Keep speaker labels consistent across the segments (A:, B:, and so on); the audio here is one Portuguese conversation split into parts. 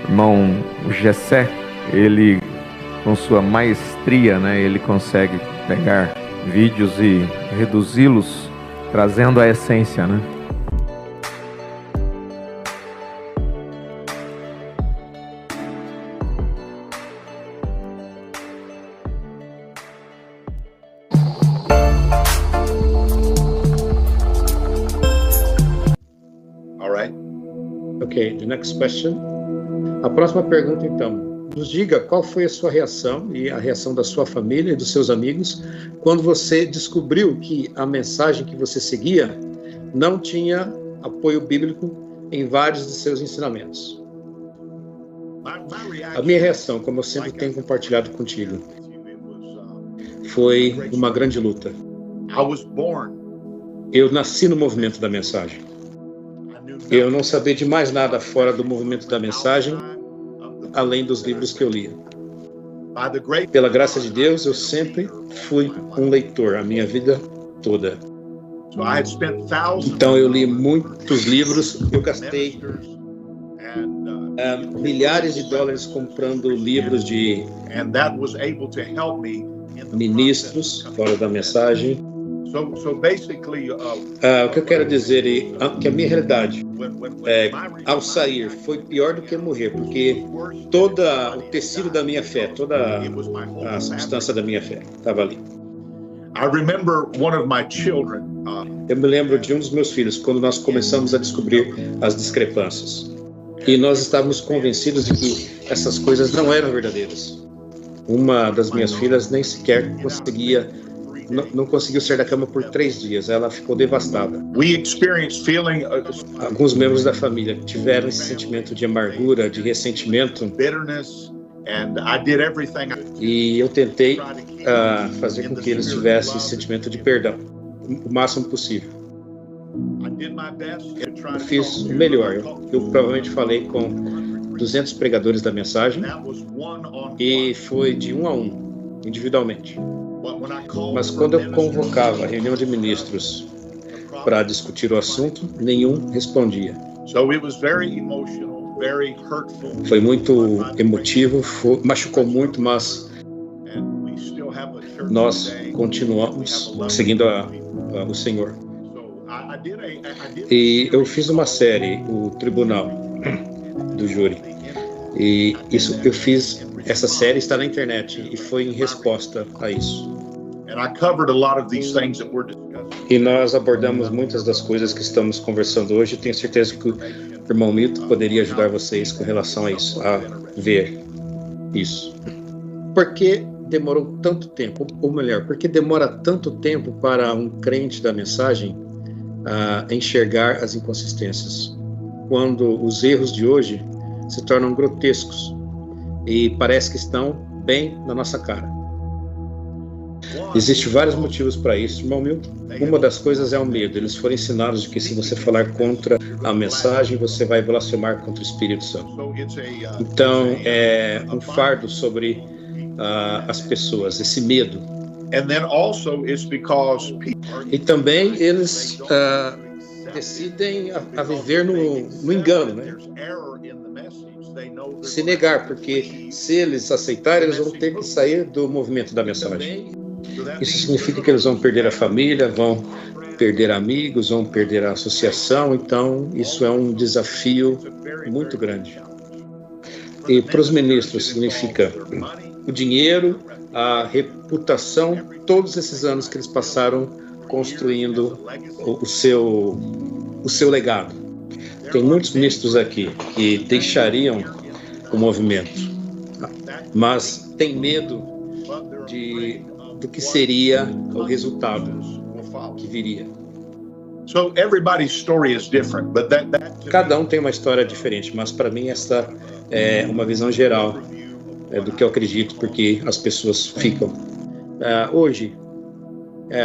A: Irmão Gessé, ele, com sua maestria, né, ele consegue pegar vídeos e reduzi-los, trazendo a essência, né?
B: Ok, the next question. A próxima pergunta, então. Nos diga qual foi a sua reação e a reação da sua família e dos seus amigos quando você descobriu que a mensagem que você seguia não tinha apoio bíblico em vários de seus ensinamentos. A minha reação, como eu sempre tenho compartilhado contigo, foi uma grande luta. Eu nasci no movimento da mensagem. Eu não sabia de mais nada fora do movimento da mensagem, além dos livros que eu lia. Pela graça de Deus, eu sempre fui um leitor, a minha vida toda. Então eu li muitos livros, eu gastei milhares de dólares comprando livros de ministros fora da mensagem. O que eu quero dizer é que a minha realidade, ao sair, foi pior do que morrer, porque todo o tecido da minha fé, toda a substância da minha fé estava ali. Eu me lembro de um dos meus filhos, quando nós começamos a descobrir as discrepâncias. E nós estávamos convencidos de que essas coisas não eram verdadeiras. Uma das minhas filhas nem sequer não conseguiu sair da cama por 3 dias. Ela ficou devastada. Alguns membros da família tiveram esse sentimento de amargura, de ressentimento. E eu tentei fazer com que eles tivessem esse sentimento de perdão, o máximo possível. Eu fiz o melhor. Eu provavelmente falei com 200 pregadores da mensagem e foi de um a um, individualmente. Mas quando eu convocava a reunião de ministros para discutir o assunto, nenhum respondia. Foi muito emotivo, machucou muito, mas nós continuamos seguindo o Senhor. E eu fiz uma série, o Tribunal do Júri. E essa série está na internet e foi em resposta a isso. E nós abordamos muitas das coisas que estamos conversando hoje. Tenho certeza que o irmão Milton poderia ajudar vocês com relação a isso, a ver isso. Por que demorou tanto tempo? Ou melhor, por que demora tanto tempo para um crente da mensagem enxergar as inconsistências? Quando os erros de hoje se tornam grotescos e parece que estão bem na nossa cara. Existem vários motivos para isso, irmão Milton. Uma das coisas é o medo. Eles foram ensinados de que se você falar contra a mensagem, você vai blasfemar contra o Espírito Santo. Então, é um fardo sobre as pessoas, esse medo. E também eles decidem a viver no engano, né? Se negar, porque se eles aceitarem, eles vão ter que sair do movimento da mensagem. Isso significa que eles vão perder a família, vão perder amigos, vão perder a associação. Então, isso é um desafio muito grande. E para os ministros significa o dinheiro, a reputação, todos esses anos que eles passaram construindo o seu legado. Tem muitos ministros aqui que deixariam o movimento, mas tem medo do que seria o resultado que viria. Cada um tem uma história diferente, mas para mim essa é uma visão geral do que eu acredito, porque as pessoas ficam hoje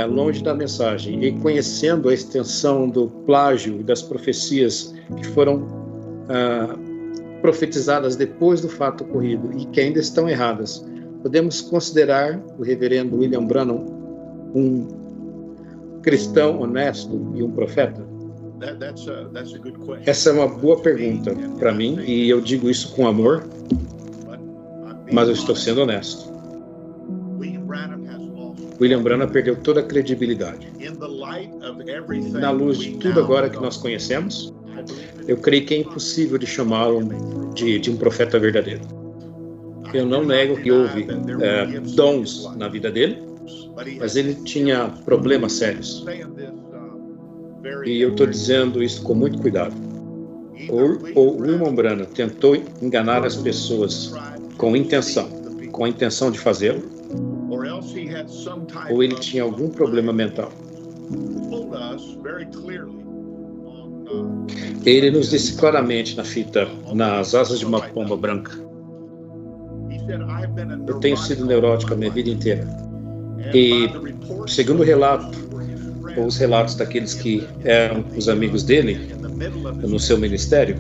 B: longe da mensagem e conhecendo a extensão do plágio e das profecias que foram profetizadas depois do fato ocorrido e que ainda estão erradas. Podemos considerar o reverendo William Branham um cristão honesto e um profeta? Essa é uma boa pergunta para mim, e eu digo isso com amor, mas eu estou sendo honesto. William Branham perdeu toda a credibilidade. Na luz de tudo agora que nós conhecemos, eu creio que é impossível de chamá-lo de um profeta verdadeiro. Eu não nego que houve dons na vida dele, mas ele tinha problemas sérios. E eu estou dizendo isso com muito cuidado. O William Branham tentou enganar as pessoas com a intenção de fazê-lo, ou ele tinha algum problema mental. Ele nos disse claramente na fita, nas asas de uma pomba branca: eu tenho sido neurótico a minha vida inteira. E, segundo o relato, ou os relatos daqueles que eram os amigos dele no seu ministério,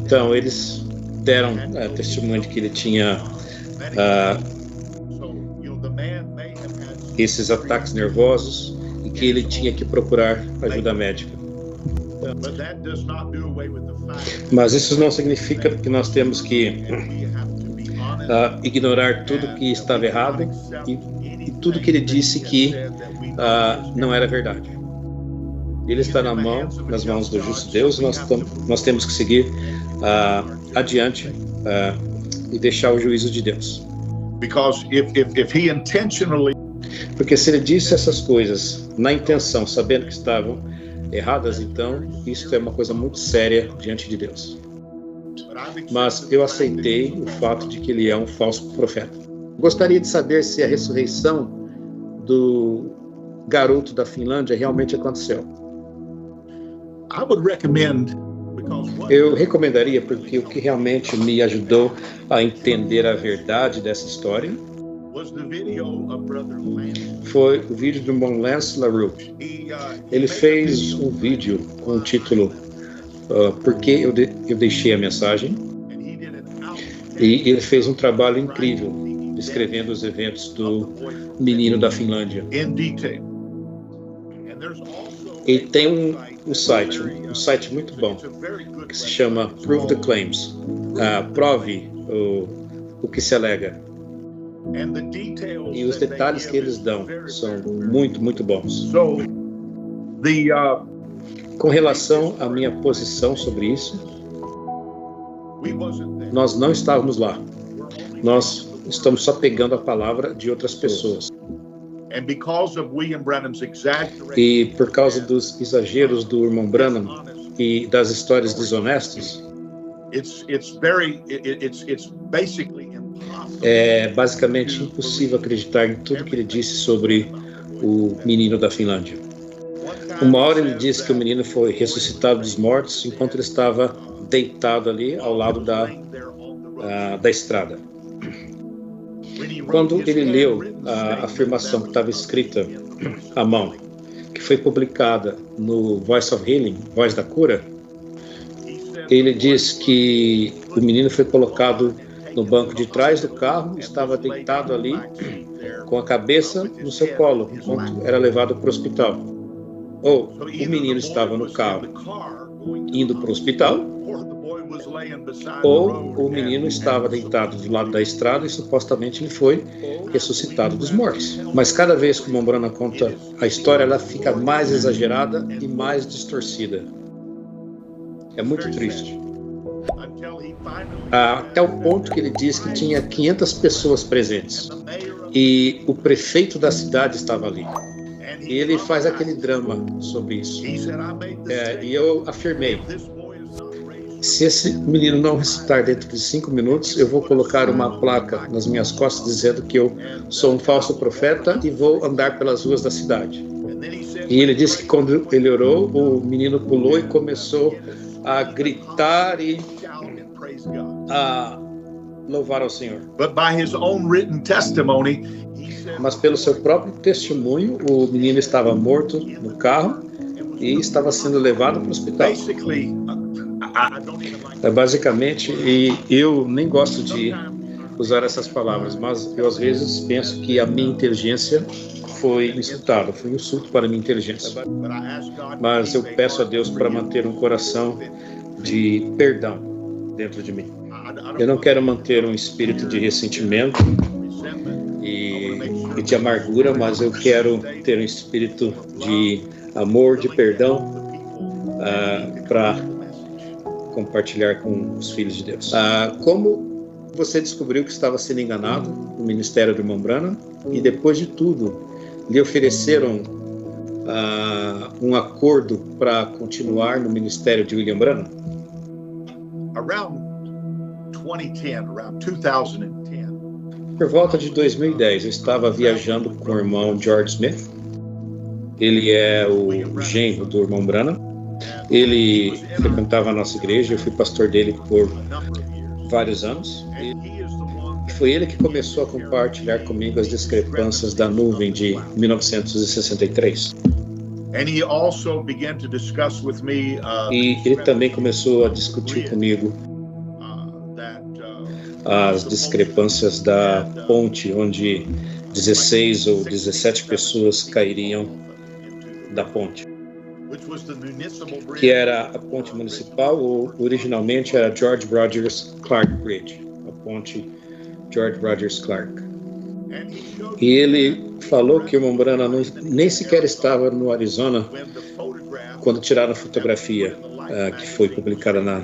B: então eles deram testemunho de que ele tinha esses ataques nervosos e que ele tinha que procurar ajuda médica. Mas isso não significa que nós temos que ignorar tudo que estava errado e tudo que ele disse que não era verdade. Ele está nas mãos do justo Deus, e nós temos que seguir adiante e deixar o juízo de Deus. Porque se ele disse essas coisas na intenção, sabendo que estavam erradas, então isso é uma coisa muito séria diante de Deus. Mas eu aceitei o fato de que ele é um falso profeta. Gostaria de saber se a ressurreição do garoto da Finlândia realmente aconteceu. Eu recomendaria, porque o que realmente me ajudou a entender a verdade dessa história foi o vídeo do irmão Lance LaRue. Ele fez um vídeo com o título Por que eu deixei a mensagem? E ele fez um trabalho incrível descrevendo os eventos do menino da Finlândia. E tem um site muito bom, que se chama Prove the Claims. Prove o que se alega. E os detalhes que eles dão são muito, muito bons. Com relação à minha posição sobre isso, nós não estávamos lá. Nós estamos só pegando a palavra de outras pessoas. E por causa dos exageros do irmão Branham e das histórias desonestas, é basicamente impossível acreditar em tudo que ele disse sobre o menino da Finlândia. Uma hora ele disse que o menino foi ressuscitado dos mortos enquanto ele estava deitado ali ao lado da estrada. Quando ele leu a afirmação que estava escrita à mão, que foi publicada no Voice of Healing, Voz da Cura, ele diz que o menino foi colocado no banco de trás do carro, estava deitado ali com a cabeça no seu colo, enquanto era levado para o hospital. Ou o menino estava no carro indo para o hospital, ou o menino estava deitado do lado da estrada e supostamente ele foi ressuscitado dos mortos. Mas cada vez que o irmão Branham conta a história, ela fica mais exagerada e mais distorcida. É muito triste. Até o ponto que ele diz que tinha 500 pessoas presentes e o prefeito da cidade estava ali. E ele faz aquele drama sobre isso. E eu afirmei: se esse menino não ressuscitar dentro de 5 minutos, eu vou colocar uma placa nas minhas costas dizendo que eu sou um falso profeta e vou andar pelas ruas da cidade. E ele disse que quando ele orou, o menino pulou e começou a gritar e a louvar ao Senhor. Mas pelo seu próprio testemunho, o menino estava morto no carro e estava sendo levado para o hospital. Basicamente, e eu nem gosto de usar essas palavras, mas eu às vezes penso que a minha inteligência foi insultado, foi um insulto para a minha inteligência. Mas eu peço a Deus para manter um coração de perdão dentro de mim. Eu não quero manter um espírito de ressentimento e de amargura, mas eu quero ter um espírito de amor, de perdão, para compartilhar com os filhos de Deus. Como você descobriu que estava sendo enganado no ministério do irmão Branham e depois de tudo lhe ofereceram um acordo para continuar no ministério de William Branham? Por volta de 2010, eu estava viajando com o irmão George Smith. Ele é o genro do irmão Branham. Ele frequentava a nossa igreja, eu fui pastor dele por vários anos. E foi ele que começou a compartilhar comigo as discrepâncias da nuvem de 1963. E ele também começou a discutir comigo as discrepâncias da ponte, onde 16 ou 17 pessoas cairiam da ponte, que era a ponte municipal, ou originalmente era George Rogers Clark Bridge, a ponte George Rogers Clark. E ele falou que o irmão Branham nem sequer estava no Arizona quando tiraram a fotografia que foi publicada na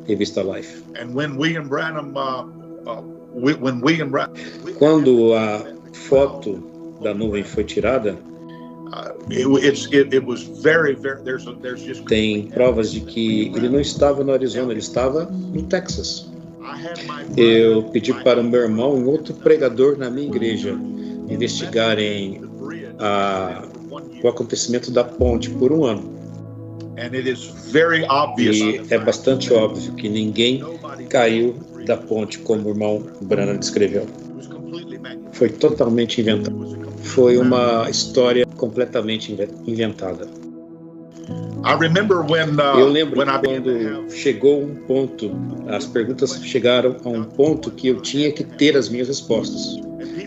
B: revista Life. Quando a foto da nuvem foi tirada, tem provas de que ele não estava no Arizona, ele estava no Texas. Eu pedi para o meu irmão e outro pregador na minha igreja investigarem o acontecimento da ponte por um ano. E é bastante óbvio que ninguém caiu da ponte como o irmão Branham descreveu. Foi totalmente inventado. Foi uma história completamente inventada. Eu lembro quando chegou um ponto, as perguntas chegaram a um ponto que eu tinha que ter as minhas respostas.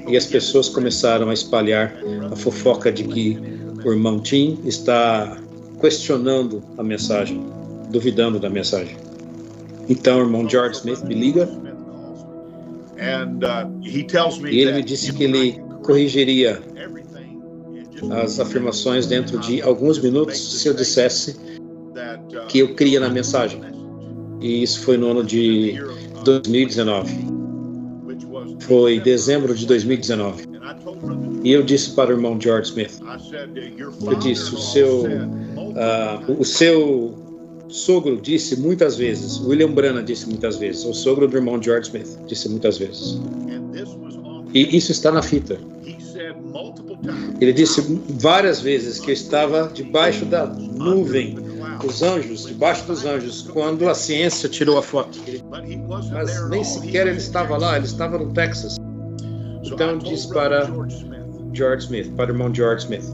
B: E as pessoas começaram a espalhar a fofoca de que o irmão Tim está questionando a mensagem, duvidando da mensagem. Então o irmão George Smith me liga e ele me disse que ele corrigiria as afirmações dentro de alguns minutos se eu dissesse que eu cria na mensagem. E isso foi no ano de 2019. Foi dezembro de 2019. E eu disse para o irmão George Smith, eu disse, o seu sogro disse muitas vezes, William Branham disse muitas vezes, o sogro do irmão George Smith disse muitas vezes. E isso está na fita. Ele disse várias vezes que eu estava debaixo da nuvem, os anjos, debaixo dos anjos, quando a ciência tirou a foto. Mas nem sequer ele estava lá, ele estava no Texas. Então eu disse para George Smith, para o irmão George Smith,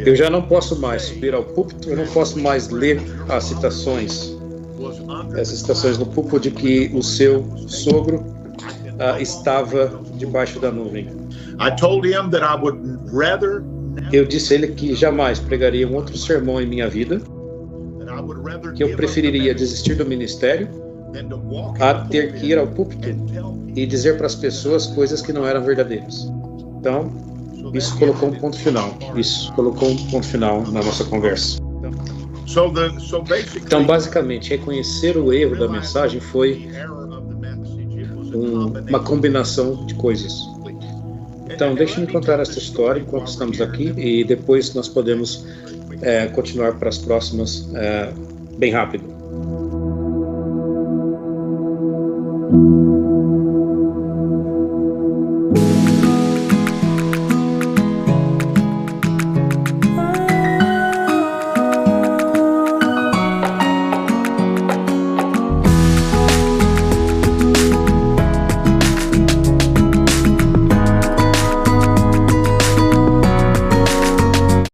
B: eu já não posso mais subir ao púlpito, eu não posso mais ler as citações no púlpito de que o seu sogro estava debaixo da nuvem. Eu disse a ele que jamais pregaria um outro sermão em minha vida, que eu preferiria desistir do ministério a ter que ir ao púlpito e dizer para as pessoas coisas que não eram verdadeiras. Então, isso colocou um ponto final. Isso colocou um ponto final na nossa conversa. Então, basicamente, reconhecer o erro da mensagem foi uma combinação de coisas. Então, deixe-me contar essa história enquanto estamos aqui e depois nós podemos continuar para as próximas bem rápido.